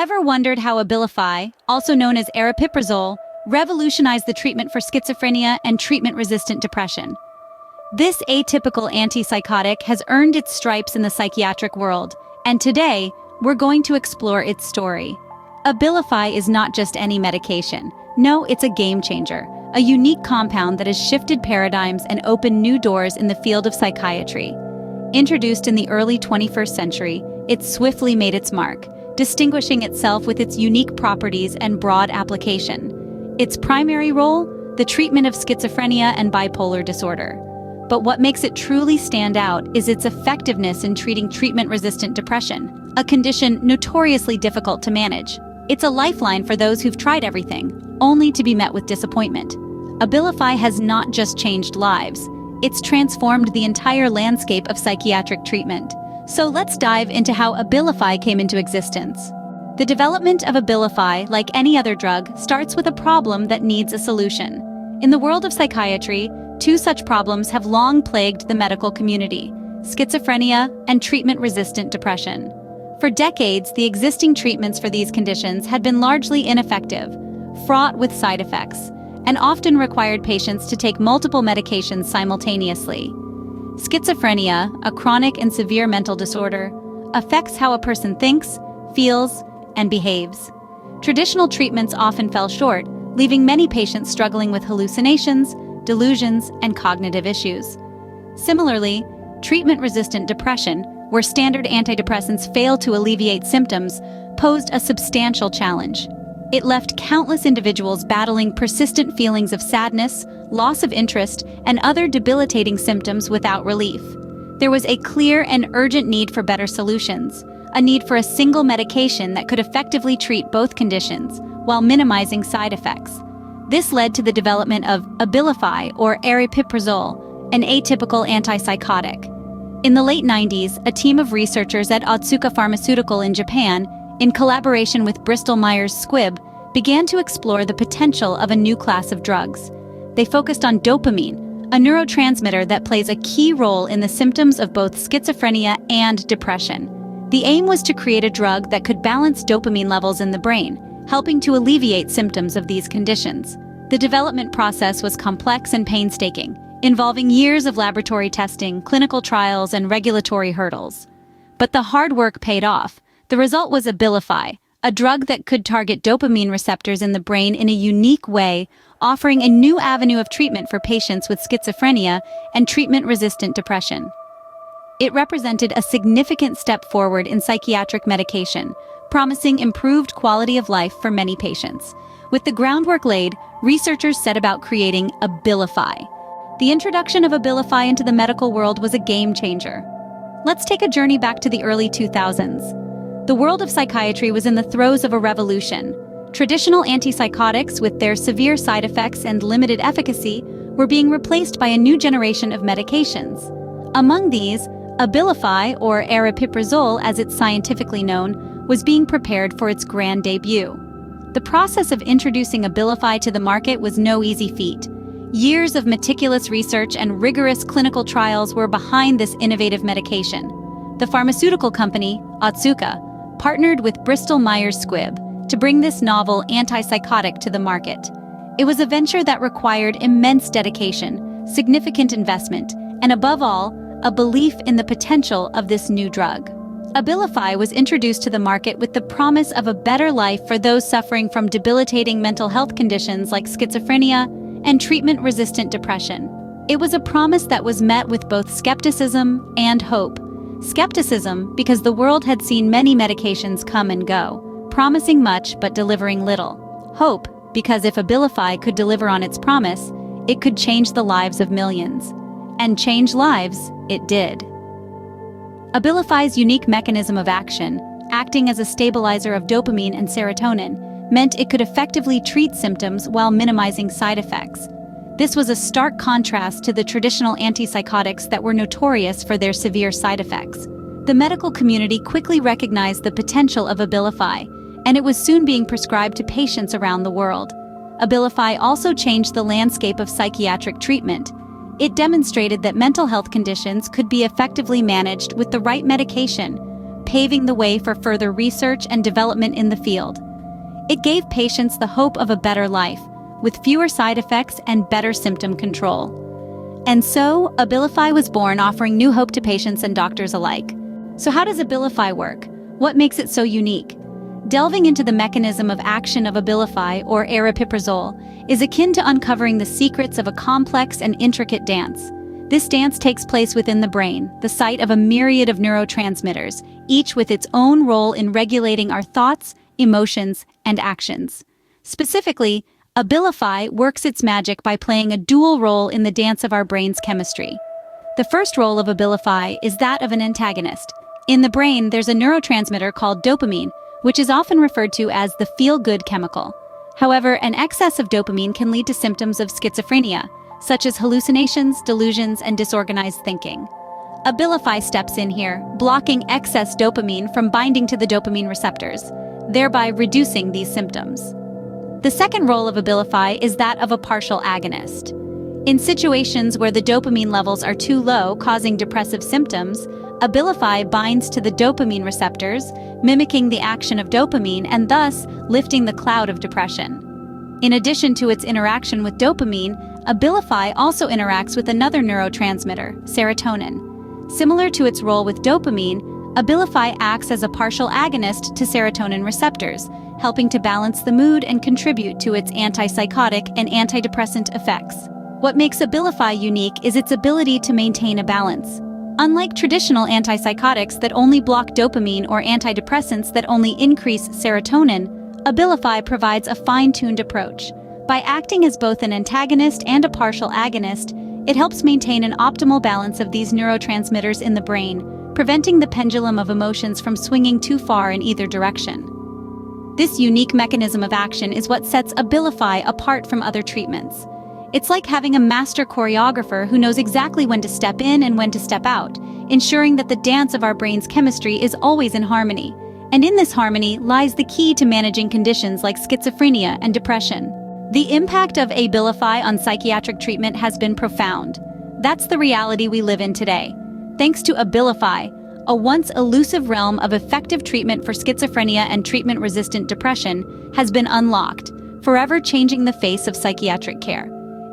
Ever wondered how ABILIFY, also known as Aripiprazole, revolutionized the treatment for schizophrenia and treatment-resistant depression? This atypical antipsychotic has earned its stripes in the psychiatric world, and today, we're going to explore its story. ABILIFY is not just any medication. No, it's a game changer, a unique compound that has shifted paradigms and opened new doors in the field of psychiatry. Introduced in the early 21st century, it swiftly made its mark, distinguishing itself with its unique properties and broad application. Its primary role? The treatment of schizophrenia and bipolar disorder. But what makes it truly stand out is its effectiveness in treating treatment-resistant depression, a condition notoriously difficult to manage. It's a lifeline for those who've tried everything, only to be met with disappointment. ABILIFY has not just changed lives, it's transformed the entire landscape of psychiatric treatment. So let's dive into how ABILIFY came into existence. The development of ABILIFY, like any other drug, starts with a problem that needs a solution. In the world of psychiatry, two such problems have long plagued the medical community: schizophrenia and treatment-resistant depression. For decades, the existing treatments for these conditions had been largely ineffective, fraught with side effects, and often required patients to take multiple medications simultaneously. Schizophrenia, a chronic and severe mental disorder, affects how a person thinks, feels, and behaves. Traditional treatments often fell short, leaving many patients struggling with hallucinations, delusions, and cognitive issues. Similarly, treatment-resistant depression, where standard antidepressants failed to alleviate symptoms, posed a substantial challenge. It left countless individuals battling persistent feelings of sadness, loss of interest, and other debilitating symptoms without relief. There was a clear and urgent need for better solutions, a need for a single medication that could effectively treat both conditions while minimizing side effects. This led to the development of ABILIFY, or Aripiprazole, an atypical antipsychotic. In the late 90s, a team of researchers at Otsuka Pharmaceutical in Japan, in collaboration with Bristol-Myers Squibb, began to explore the potential of a new class of drugs. They focused on dopamine, a neurotransmitter that plays a key role in the symptoms of both schizophrenia and depression. The aim was to create a drug that could balance dopamine levels in the brain, helping to alleviate symptoms of these conditions. The development process was complex and painstaking, involving years of laboratory testing, clinical trials, and regulatory hurdles. But the hard work paid off. The result was ABILIFY, a drug that could target dopamine receptors in the brain in a unique way, offering a new avenue of treatment for patients with schizophrenia and treatment-resistant depression. It represented a significant step forward in psychiatric medication, promising improved quality of life for many patients. With the groundwork laid, researchers set about creating ABILIFY. The introduction of ABILIFY into the medical world was a game changer. Let's take a journey back to the early 2000s. The world of psychiatry was in the throes of a revolution. Traditional antipsychotics, with their severe side effects and limited efficacy, were being replaced by a new generation of medications. Among these, ABILIFY, or Aripiprazole as it's scientifically known, was being prepared for its grand debut. The process of introducing ABILIFY to the market was no easy feat. Years of meticulous research and rigorous clinical trials were behind this innovative medication. The pharmaceutical company, Otsuka, partnered with Bristol-Myers Squibb to bring this novel antipsychotic to the market. It was a venture that required immense dedication, significant investment, and above all, a belief in the potential of this new drug. ABILIFY was introduced to the market with the promise of a better life for those suffering from debilitating mental health conditions like schizophrenia and treatment-resistant depression. It was a promise that was met with both skepticism and hope. Skepticism because the world had seen many medications come and go, promising much but delivering little. Hope because if ABILIFY could deliver on its promise, it could change the lives of millions. And change lives, it did. ABILIFY's unique mechanism of action, acting as a stabilizer of dopamine and serotonin, meant it could effectively treat symptoms while minimizing side effects. This was a stark contrast to the traditional antipsychotics that were notorious for their severe side effects. The medical community quickly recognized the potential of ABILIFY, and it was soon being prescribed to patients around the world. ABILIFY also changed the landscape of psychiatric treatment. It demonstrated that mental health conditions could be effectively managed with the right medication. paving the way for further research and development in the field. It gave patients the hope of a better life, with fewer side effects and better symptom control. And so, ABILIFY was born, offering new hope to patients and doctors alike. So how does ABILIFY work? What makes it so unique? Delving into the mechanism of action of ABILIFY, or aripiprazole, is akin to uncovering the secrets of a complex and intricate dance. This dance takes place within the brain, the site of a myriad of neurotransmitters, each with its own role in regulating our thoughts, emotions, and actions. Specifically, ABILIFY works its magic by playing a dual role in the dance of our brain's chemistry. The first role of ABILIFY is that of an antagonist. In the brain, there's a neurotransmitter called dopamine, which is often referred to as the feel-good chemical. However, an excess of dopamine can lead to symptoms of schizophrenia, such as hallucinations, delusions, and disorganized thinking. ABILIFY steps in here, blocking excess dopamine from binding to the dopamine receptors, thereby reducing these symptoms. The second role of ABILIFY is that of a partial agonist. In situations where the dopamine levels are too low, causing depressive symptoms, ABILIFY binds to the dopamine receptors, mimicking the action of dopamine and thus lifting the cloud of depression. In addition to its interaction with dopamine, ABILIFY also interacts with another neurotransmitter, serotonin. Similar to its role with dopamine, ABILIFY acts as a partial agonist to serotonin receptors, helping to balance the mood and contribute to its antipsychotic and antidepressant effects. What makes ABILIFY unique is its ability to maintain a balance. Unlike traditional antipsychotics that only block dopamine or antidepressants that only increase serotonin, ABILIFY provides a fine-tuned approach. By acting as both an antagonist and a partial agonist, it helps maintain an optimal balance of these neurotransmitters in the brain, preventing the pendulum of emotions from swinging too far in either direction. This unique mechanism of action is what sets ABILIFY apart from other treatments. It's like having a master choreographer who knows exactly when to step in and when to step out, ensuring that the dance of our brain's chemistry is always in harmony. And in this harmony lies the key to managing conditions like schizophrenia and depression. The impact of ABILIFY on psychiatric treatment has been profound. That's the reality we live in today. Thanks to ABILIFY, a once elusive realm of effective treatment for schizophrenia and treatment-resistant depression has been unlocked, forever changing the face of psychiatric care.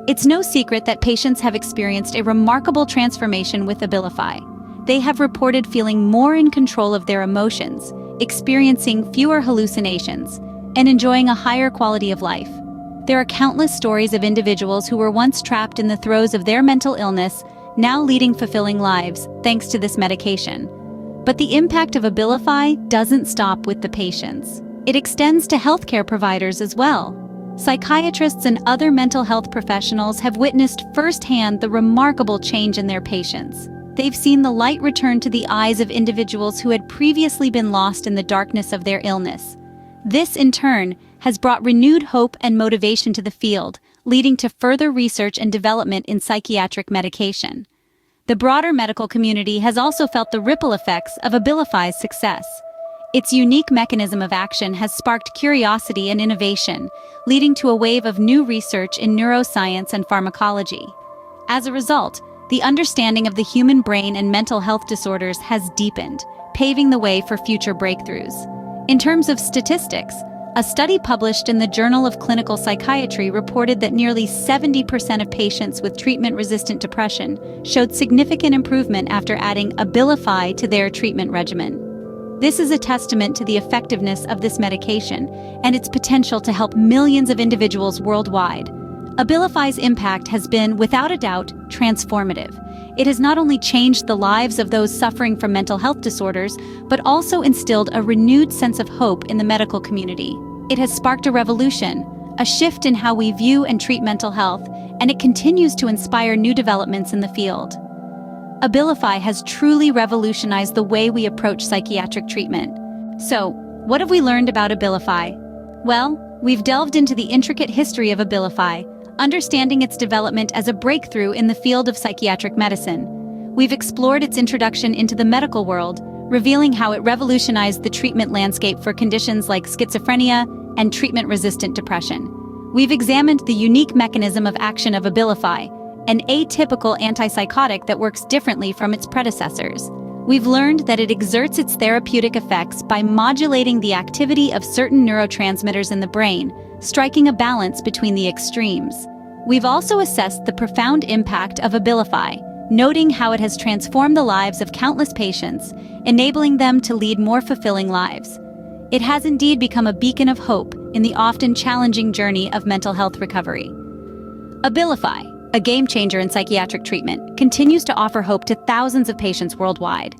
It's no secret that patients have experienced a remarkable transformation with ABILIFY. They have reported feeling more in control of their emotions, experiencing fewer hallucinations, and enjoying a higher quality of life. There are countless stories of individuals who were once trapped in the throes of their mental illness, now leading fulfilling lives thanks to this medication. But the impact of ABILIFY doesn't stop with the patients. It extends to healthcare providers as well. Psychiatrists and other mental health professionals have witnessed firsthand the remarkable change in their patients. They've seen the light return to the eyes of individuals who had previously been lost in the darkness of their illness. This, in turn, has brought renewed hope and motivation to the field, leading to further research and development in psychiatric medication. The broader medical community has also felt the ripple effects of ABILIFY's success. Its unique mechanism of action has sparked curiosity and innovation, leading to a wave of new research in neuroscience and pharmacology. As a result, the understanding of the human brain and mental health disorders has deepened, paving the way for future breakthroughs. In terms of statistics, a study published in the Journal of Clinical Psychiatry reported that nearly 70% of patients with treatment-resistant depression showed significant improvement after adding ABILIFY to their treatment regimen. This is a testament to the effectiveness of this medication and its potential to help millions of individuals worldwide. ABILIFY's impact has been, without a doubt, transformative. It has not only changed the lives of those suffering from mental health disorders, but also instilled a renewed sense of hope in the medical community. It has sparked a revolution, a shift in how we view and treat mental health, and it continues to inspire new developments in the field. ABILIFY has truly revolutionized the way we approach psychiatric treatment. So, what have we learned about ABILIFY? Well, we've delved into the intricate history of ABILIFY, understanding its development as a breakthrough in the field of psychiatric medicine. We've explored its introduction into the medical world, revealing how it revolutionized the treatment landscape for conditions like schizophrenia and treatment-resistant depression. We've examined the unique mechanism of action of ABILIFY, an atypical antipsychotic that works differently from its predecessors. We've learned that it exerts its therapeutic effects by modulating the activity of certain neurotransmitters in the brain, striking a balance between the extremes. We've also assessed the profound impact of ABILIFY, noting how it has transformed the lives of countless patients, enabling them to lead more fulfilling lives. It has indeed become a beacon of hope in the often challenging journey of mental health recovery. ABILIFY, a game changer in psychiatric treatment, continues to offer hope to thousands of patients worldwide.